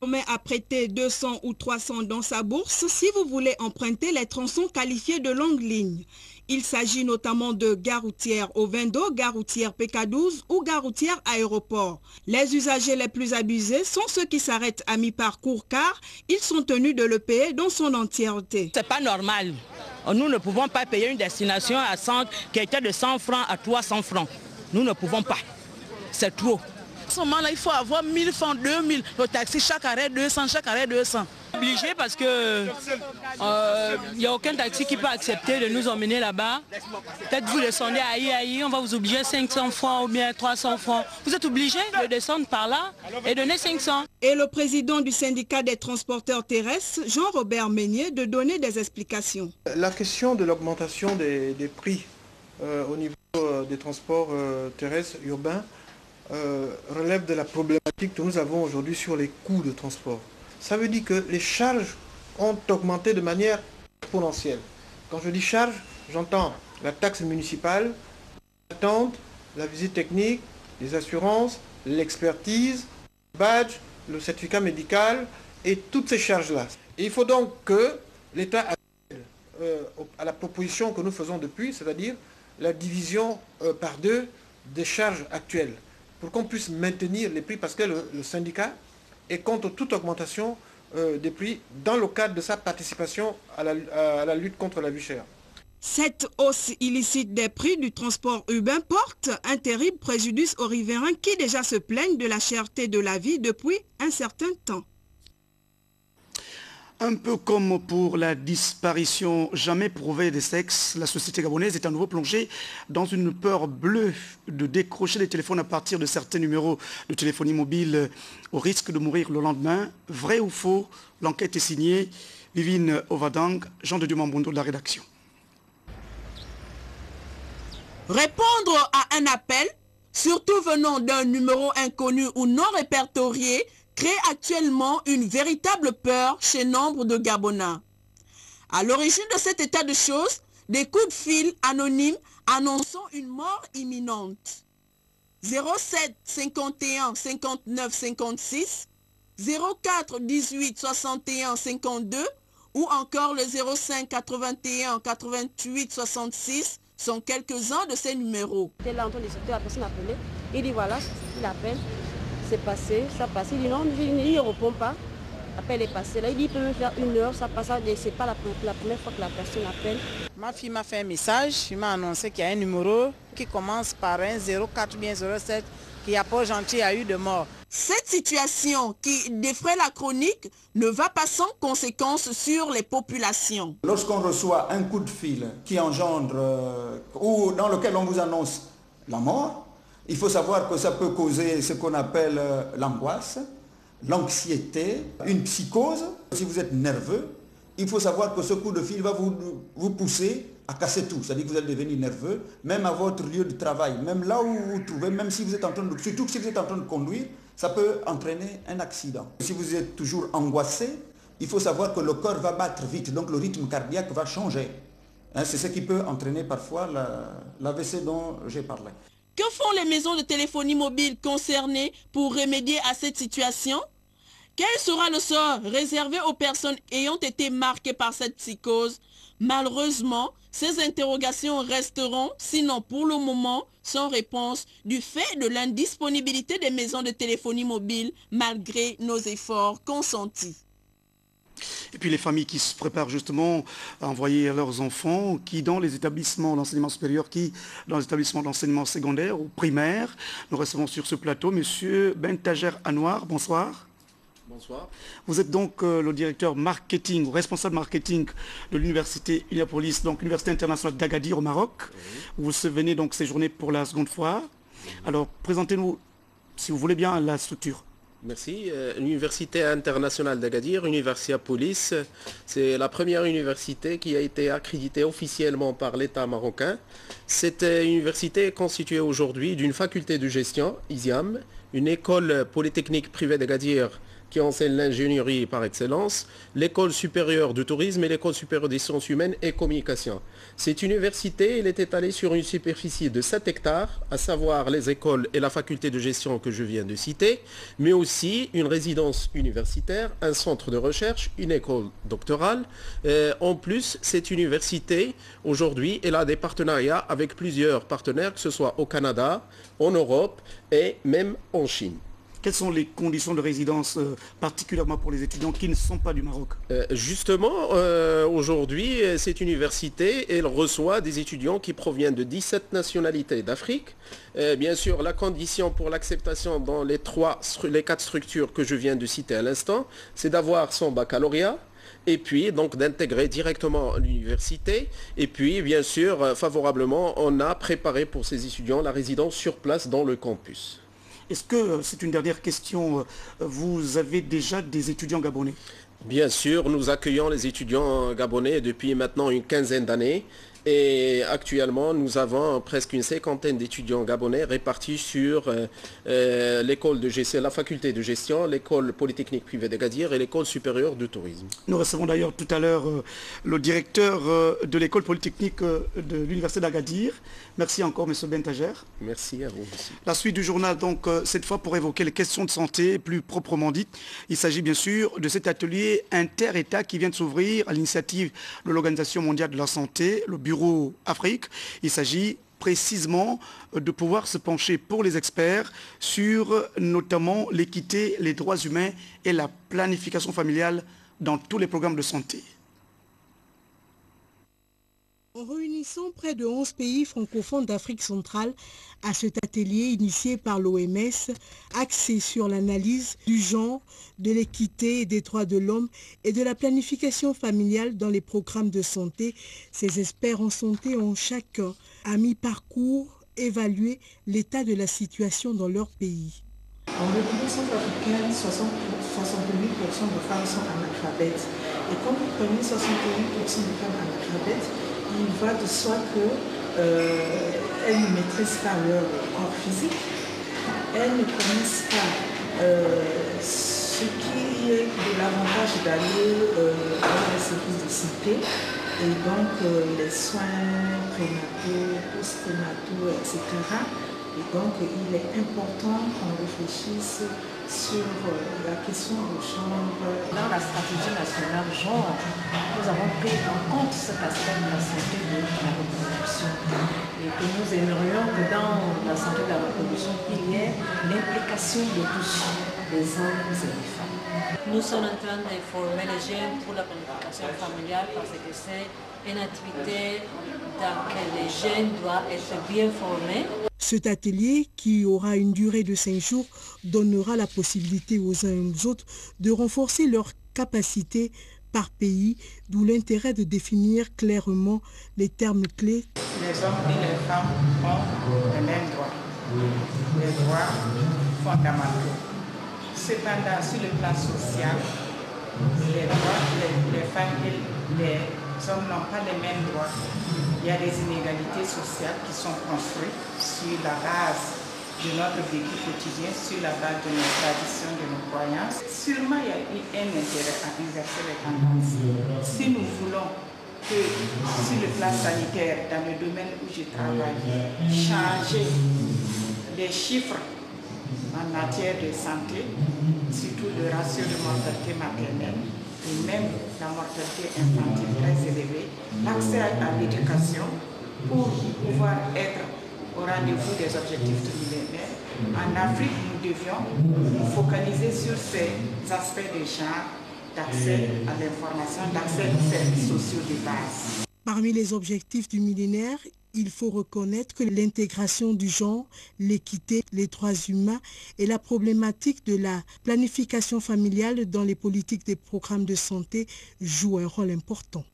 Mais à prêter 200 ou 300 dans sa bourse si vous voulez emprunter les tronçons qualifiés de longue ligne. Il s'agit notamment de gare routière au Vendo, gare routière PK12 ou gare routière aéroport. Les usagers les plus abusés sont ceux qui s'arrêtent à mi-parcours car ils sont tenus de le payer dans son entièreté. C'est pas normal. Nous ne pouvons pas payer une destination à 100, qui était de 100 francs à 300 francs. Nous ne pouvons pas. C'est trop. En ce moment-là, il faut avoir 1000 francs, 2000. Le taxi, chaque arrêt 200, chaque arrêt 200. Obligé parce que il n'y a aucun taxi qui peut accepter de nous emmener là-bas. Peut-être vous descendez à Aïe, on va vous obliger 500 francs ou bien 300 francs. Vous êtes obligé de descendre par là et donner 500. Et le président du syndicat des transporteurs terrestres, Jean-Robert Meignier, de donner des explications. La question de l'augmentation des prix au niveau des transports terrestres urbains relève de la problématique que nous avons aujourd'hui sur les coûts de transport. Ça veut dire que les charges ont augmenté de manière exponentielle. Quand je dis charge, j'entends la taxe municipale, l'attente, la visite technique, les assurances, l'expertise, le badge, le certificat médical et toutes ces charges-là. Il faut donc que l'État accède à la proposition que nous faisons depuis, c'est-à-dire la division par deux des charges actuelles, pour qu'on puisse maintenir les prix, parce que le syndicat est contre toute augmentation des prix dans le cadre de sa participation à la lutte contre la vie chère. Cette hausse illicite des prix du transport urbain porte un terrible préjudice aux riverains qui déjà se plaignent de la cherté de la vie depuis un certain temps. Un peu comme pour la disparition jamais prouvée des sexes, la société gabonaise est à nouveau plongée dans une peur bleue de décrocher les téléphones à partir de certains numéros de téléphonie mobile au risque de mourir le lendemain. Vrai ou faux? L'enquête est signée Vivine Ovadang, Jean de Dieu Mambondo de la rédaction. Répondre à un appel, surtout venant d'un numéro inconnu ou non répertorié, crée actuellement une véritable peur chez nombre de Gabonais. À l'origine de cet état de choses, des coups de fil anonymes annonçant une mort imminente. 07 51 59 56, 04 18 61 52 ou encore le 05 81 88 66 sont quelques-uns de ces numéros. Là, la personne appelée, il dit voilà, il appelle. C'est passé, ça passe. Il dit non, il ne répond pas. L'appel est passé. Là, il dit il peut me faire 1 heure, ça passe. C'est pas la première fois que la personne appelle. Ma fille m'a fait un message, il m'a annoncé qu'il y a un numéro qui commence par un 04 ou bien 07 qui a pas gentil a eu de mort. Cette situation qui défraie la chronique ne va pas sans conséquences sur les populations. Lorsqu'on reçoit un coup de fil qui engendre ou dans lequel on vous annonce la mort, il faut savoir que ça peut causer ce qu'on appelle l'angoisse, l'anxiété, une psychose. Si vous êtes nerveux, il faut savoir que ce coup de fil va vous pousser à casser tout. C'est-à-dire que vous allez devenir nerveux, même à votre lieu de travail, même là où vous vous trouvez, même si vous êtes en train de... Surtout que si vous êtes en train de conduire, ça peut entraîner un accident. Si vous êtes toujours angoissé, il faut savoir que le cœur va battre vite, donc le rythme cardiaque va changer. C'est ce qui peut entraîner parfois l'AVC dont j'ai parlé. Que font les maisons de téléphonie mobile concernées pour remédier à cette situation? Quel sera le sort réservé aux personnes ayant été marquées par cette psychose? Malheureusement, ces interrogations resteront, sinon pour le moment, sans réponse du fait de l'indisponibilité des maisons de téléphonie mobile malgré nos efforts consentis. Et puis les familles qui se préparent justement à envoyer leurs enfants, qui dans les établissements d'enseignement supérieur, qui dans les établissements d'enseignement secondaire ou primaire. Nous recevons sur ce plateau M. Bentager Anouar. Bonsoir. Bonsoir. Vous êtes donc le directeur marketing, ou responsable marketing de l'université Uniapolis, donc l'université internationale d'Agadir au Maroc. Oui. Vous venez donc séjourner pour la seconde fois. Oui. Alors présentez-nous, si vous voulez bien, la structure. Merci. L'Université internationale d'Agadir, Universiapolis, c'est la première université qui a été accréditée officiellement par l'État marocain. Cette université est constituée aujourd'hui d'une faculté de gestion, ISIAM, une école polytechnique privée d'Agadir qui enseigne l'ingénierie par excellence, l'école supérieure de tourisme et l'école supérieure des sciences humaines et communication. Cette université, elle est étalée sur une superficie de 7 hectares, à savoir les écoles et la faculté de gestion que je viens de citer, mais aussi une résidence universitaire, un centre de recherche, une école doctorale. En plus, cette université, aujourd'hui, elle a des partenariats avec plusieurs partenaires, que ce soit au Canada, en Europe et même en Chine. Quelles sont les conditions de résidence, particulièrement pour les étudiants qui ne sont pas du Maroc? Justement, aujourd'hui, cette université, elle reçoit des étudiants qui proviennent de 17 nationalités d'Afrique. Bien sûr, la condition pour l'acceptation dans les 4 structures que je viens de citer à l'instant, c'est d'avoir son baccalauréat, et puis donc d'intégrer directement l'université. Et puis, bien sûr, favorablement, on a préparé pour ces étudiants la résidence sur place dans le campus. Est-ce que, c'est une dernière question, vous avez déjà des étudiants gabonais? Bien sûr, nous accueillons les étudiants gabonais depuis maintenant une quinzaine d'années. Et actuellement, nous avons presque une 50aine d'étudiants gabonais répartis sur l'école de gestion, la faculté de gestion, l'école polytechnique privée d'Agadir et l'école supérieure de tourisme. Nous recevons d'ailleurs tout à l'heure le directeur de l'école polytechnique de l'université d'Agadir. Merci encore, M. Bentager. Merci à vous aussi. La suite du journal, donc, cette fois pour évoquer les questions de santé, plus proprement dites. Il s'agit bien sûr de cet atelier inter-État qui vient de s'ouvrir à l'initiative de l'Organisation mondiale de la santé, le Bureau Afrique. Il s'agit précisément de pouvoir se pencher pour les experts sur notamment l'équité, les droits humains et la planification familiale dans tous les programmes de santé. En réunissant près de 11 pays francophones d'Afrique centrale à cet atelier initié par l'OMS, axé sur l'analyse du genre, de l'équité et des droits de l'homme et de la planification familiale dans les programmes de santé, ces experts en santé ont chacun, à mi-parcours, évalué l'état de la situation dans leur pays. En République centrafricaine, 68% de femmes sont analphabètes. Et quand vous prenez 68% de femmes analphabètes, il va de soi qu'elles ne maîtrisent pas leur corps physique, elles ne connaissent pas ce qui est de l'avantage d'aller dans les services de santé et donc les soins prénataux, post-prénataux, etc. Et donc il est important qu'on réfléchisse sur la question du genre. Dans la stratégie nationale genre, nous avons pris en compte cet aspect de la santé de la reproduction et que nous aimerions que dans la santé de la reproduction, il y ait l'implication de tous, des hommes et des femmes. Nous sommes en train de former les jeunes pour la planification familiale parce que c'est une activité dans laquelle les jeunes doivent être bien formés. Cet atelier, qui aura une durée de 5 jours, donnera la possibilité aux uns et aux autres de renforcer leurs capacités par pays, d'où l'intérêt de définir clairement les termes clés. Les hommes et les femmes ont les mêmes droits, les droits fondamentaux. Cependant, sur le plan social, les femmes et les hommes n'ont pas les mêmes droits. Il y a des inégalités sociales qui sont construites sur la base de notre vécu quotidien, sur la base de nos traditions, de nos croyances. Sûrement, il y a un intérêt à inverser les tendances. Si nous voulons que, sur le plan sanitaire, dans le domaine où je travaille, changer les chiffres en matière de santé, surtout le ratio de mortalité maternelle, et même la mortalité infantile très élevée, l'accès à l'éducation pour pouvoir être au rendez-vous des objectifs du millénaire. En Afrique, nous devions nous focaliser sur ces aspects de genre, d'accès à l'information, d'accès aux services sociaux de base. Parmi les objectifs du millénaire, il faut reconnaître que l'intégration du genre, l'équité, les droits humains et la problématique de la planification familiale dans les politiques des programmes de santé jouent un rôle important.